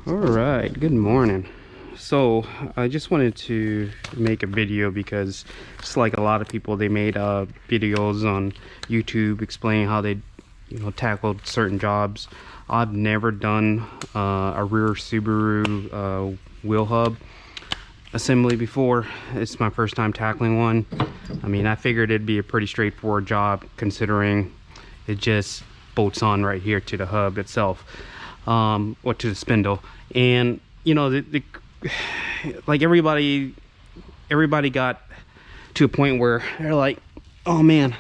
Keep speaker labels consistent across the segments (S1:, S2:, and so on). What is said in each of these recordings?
S1: All right, good morning. So I just wanted to make a video because just like a lot of people, they made videos on YouTube explaining how they tackled certain jobs. I've never done a rear Subaru wheel hub assembly before. It's my first time tackling one. I mean, I figured it'd be a pretty straightforward job considering it just bolts on right here to the hub itself, or to the spindle. And like everybody got to a point where they're like, oh man,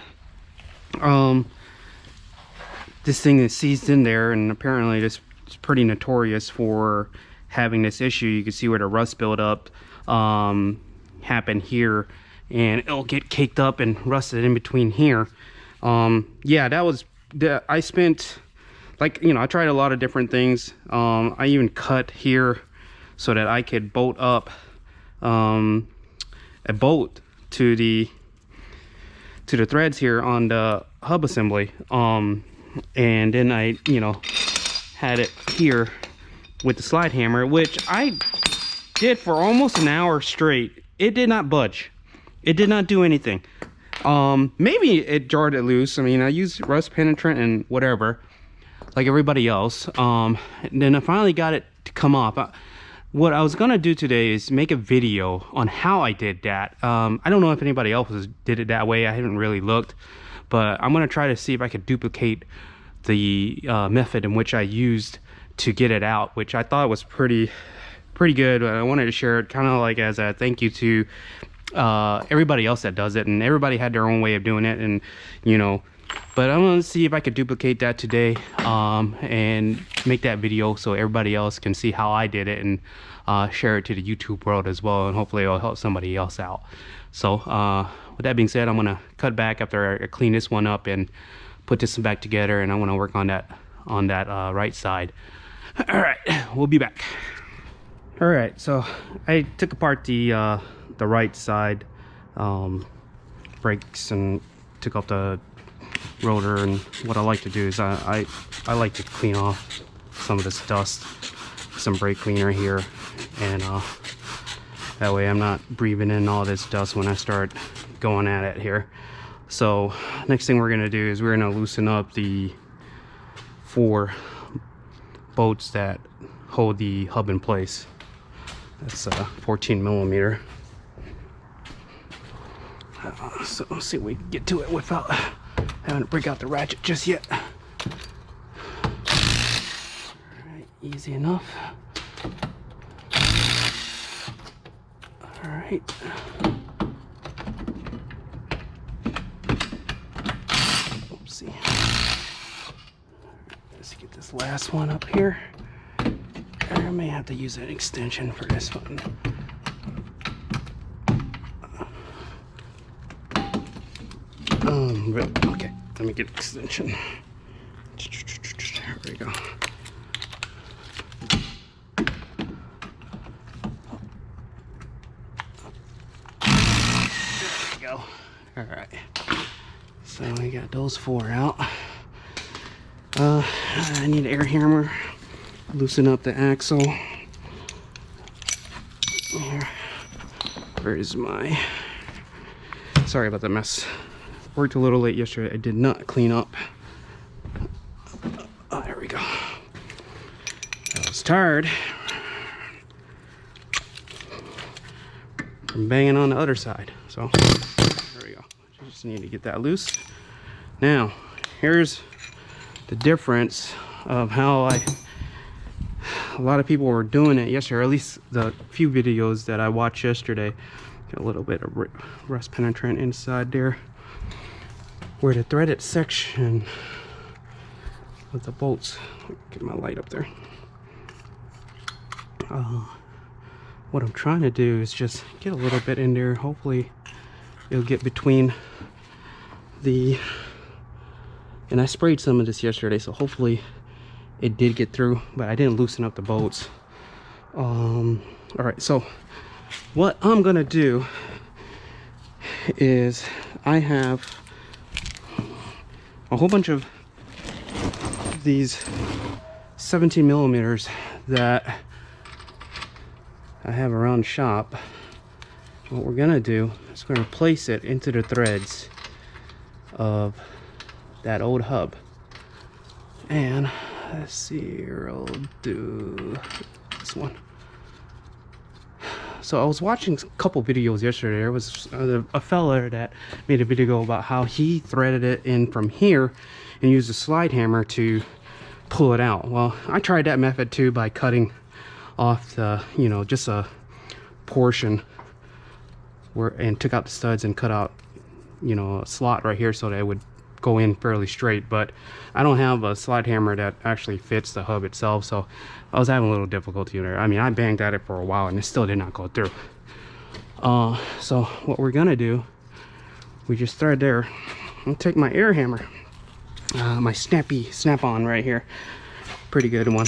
S1: this thing is seized in there, and apparently this is pretty notorious for having this issue. You can see where the rust buildup happened here, and it'll get caked up and rusted in between here. Yeah, that was I spent, I tried a lot of different things. I even cut here so that I could bolt up a bolt to the threads here on the hub assembly. And then I had it here with the slide hammer, which I did for almost an hour straight. It did not budge. It did not do anything. Maybe it jarred it loose. I mean, I used rust penetrant and whatever, like everybody else. And then I finally got it to come off. What I was gonna do today is make a video on how I did that. I don't know if anybody else did it that way. I haven't really looked, but I'm gonna try to see if I could duplicate the method in which I used to get it out, which I thought was pretty good. I wanted to share it kind of like as a thank you to everybody else that does it, and everybody had their own way of doing it, and but I'm gonna see if I could duplicate that today, and make that video so everybody else can see how I did it, and share it to the YouTube world as well, and hopefully it'll help somebody else out. So with that being said, I'm gonna cut back after I clean this one up and put this one back together, and I want to work on that right side. All right, we'll be back. All right, so I took apart the right side brakes and took off the rotor, and what I like to do is I like to clean off some of this dust, some brake cleaner here, and that way I'm not breathing in all this dust when I start going at it here. So next thing we're gonna do is we're gonna loosen up the 4 bolts that hold the hub in place. That's 14 millimeter. So let's see if we can get to it without having to break out the ratchet just yet. Alright, easy enough. Alright. Oopsie. Let's get this last one up here. I may have to use an extension for this one. Okay, let me get extension. There we go. There we go. All right. So we got those 4 out. I need an air hammer. Loosen up the axle. Here. Where is my? Sorry about the mess. Worked a little late yesterday. I did not clean up. Oh, there we go. I was tired from banging on the other side. So there we go. Just need to get that loose. Now, here's the difference of how a lot of people were doing it yesterday, or at least the few videos that I watched yesterday. Got a little bit of rust penetrant inside there, where the threaded section with the bolts. Get my light up there. What I'm trying to do is just get a little bit in there. Hopefully it'll get between the, and I sprayed some of this yesterday, so hopefully it did get through, but I didn't loosen up the bolts. All right, so what I'm gonna do is I have a whole bunch of these 17 millimeters that I have around the shop. What we're gonna do is we're gonna place it into the threads of that old hub. And let's see, we'll do this one. So I was watching a couple videos yesterday. There was a fella that made a video about how he threaded it in from here and used a slide hammer to pull it out. Well, I tried that method too by cutting off the, you know, just a portion and took out the studs and cut out, you know, a slot right here so that it would go in fairly straight. But I don't have a slide hammer that actually fits the hub itself, so I was having a little difficulty there. I mean, I banged at it for a while and it still did not go through. So what we're gonna do, we just thread there. I'll take my air hammer, my snappy snap-on right here, pretty good one.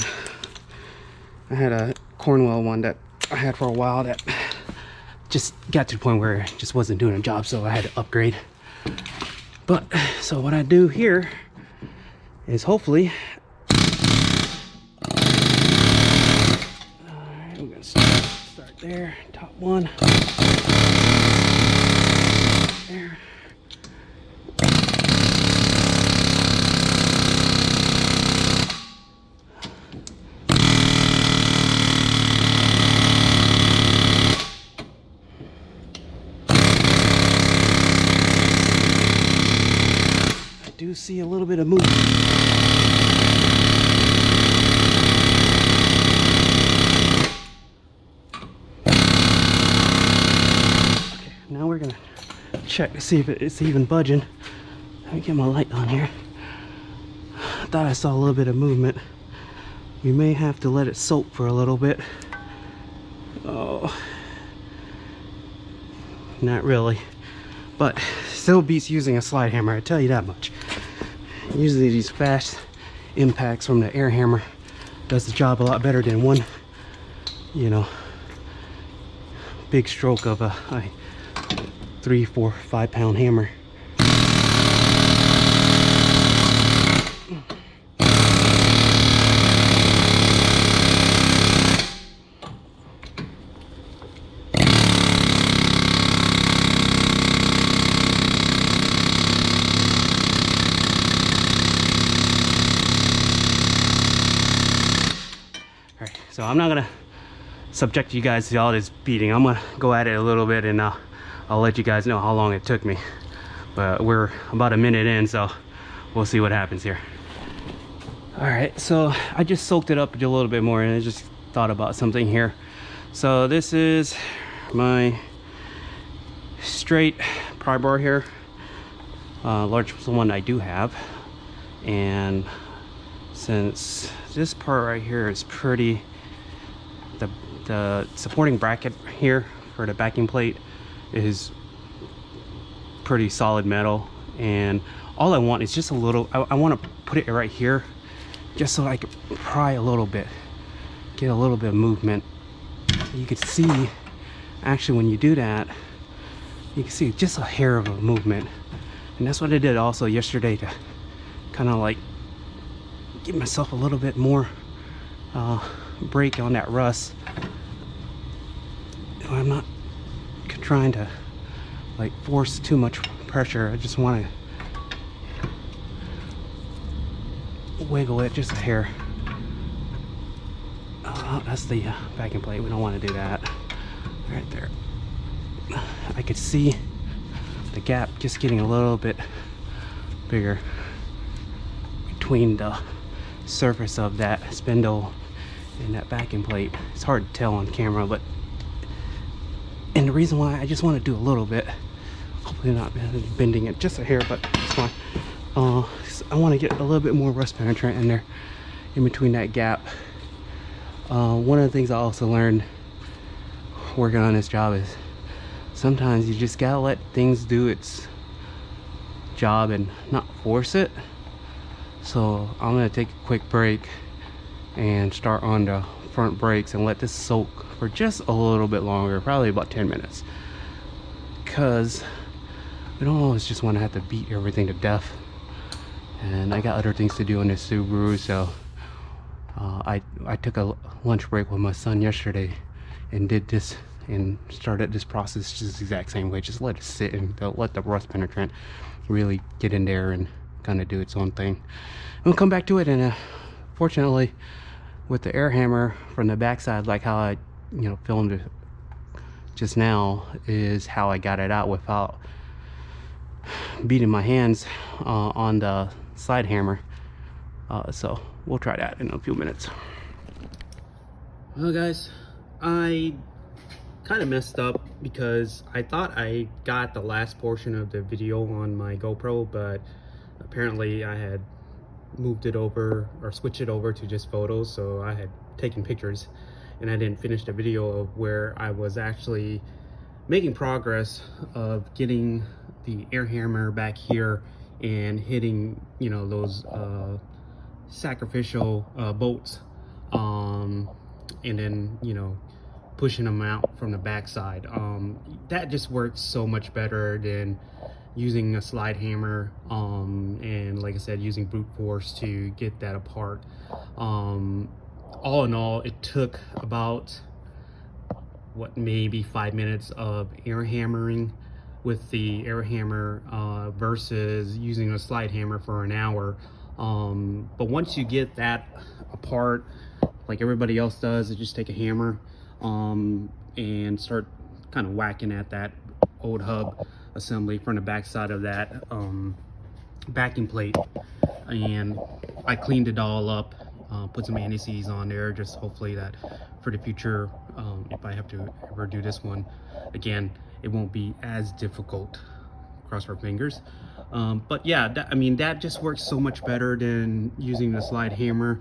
S1: I had a Cornwell one that I had for a while that just got to the point where it just wasn't doing a job, so I had to upgrade. But so what I do here is hopefully, alright, we're gonna start there, top one, there. Do see a little bit of movement. Okay, now we're gonna check to see if it's even budging. Let me get my light on here. I thought I saw a little bit of movement. We may have to let it soak for a little bit. Oh, not really, but still beats using a slide hammer, I tell you that much. Usually these fast impacts from the air hammer does the job a lot better than one, you know, big stroke of a 3, 4, 5 pound hammer. So I'm not gonna subject you guys to all this beating. I'm gonna go at it a little bit and I'll let you guys know how long it took me. But we're about a minute in, so we'll see what happens here. All right, so I just soaked it up a little bit more and I just thought about something here. So this is my straight pry bar here, largest one I do have. And since this part right here is pretty, the supporting bracket here for the backing plate is pretty solid metal, and all I want is just a little, I want to put it right here just so I can pry a little bit, get a little bit of movement. You can see actually when you do that, you can see just a hair of a movement, and that's what I did also yesterday to kind of like give myself a little bit more break on that rust. I'm not trying to like force too much pressure. I just want to wiggle it just a hair. That's the backing plate. We don't want to do that. Right there. I could see the gap just getting a little bit bigger between the surface of that spindle and that backing plate. It's hard to tell on camera, but and the reason why I just want to do a little bit, hopefully not bending it just a hair, but it's fine. I want to get a little bit more rust penetrant in there, in between that gap. One of the things I also learned working on this job is sometimes you just gotta let things do its job and not force it. So I'm gonna take a quick break and start on the front brakes and let this soak for just a little bit longer, probably about 10 minutes, because we don't always just want to have to beat everything to death, and I got other things to do in this Subaru. So I took a lunch break with my son yesterday. and did this and started this process just the exact same way. Just let it sit and let the rust penetrant really get in there and kind of do its own thing. We'll come back to it, and fortunately with the air hammer from the backside, like how I filmed it just now, is how I got it out without beating my hands on the slide hammer. So we'll try that in a few minutes. Well guys, I kind of messed up because I thought I got the last portion of the video on my GoPro, but apparently I had moved it over or switched it over to just photos, so I had taken pictures and I didn't finish the video of where I was actually making progress of getting the air hammer back here and hitting those sacrificial bolts, and then pushing them out from the backside. That just works so much better than using a slide hammer, and like I said, using brute force to get that apart. All in all, it took about maybe 5 minutes of air hammering with the air hammer versus using a slide hammer for an hour. But once you get that apart, like everybody else does, just take a hammer and start kind of whacking at that old hub assembly from the back side of that backing plate. And I cleaned it all up, put some anti-seize on there, just hopefully that for the future, if I have to ever do this one again, it won't be as difficult. Cross our fingers. But yeah, that just works so much better than using the slide hammer.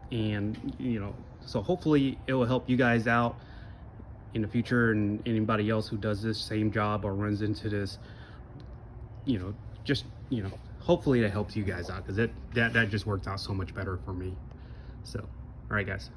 S1: And so hopefully it will help you guys out in the future, and anybody else who does this same job or runs into this, hopefully that helps you guys out, because that just worked out so much better for me. So all right guys.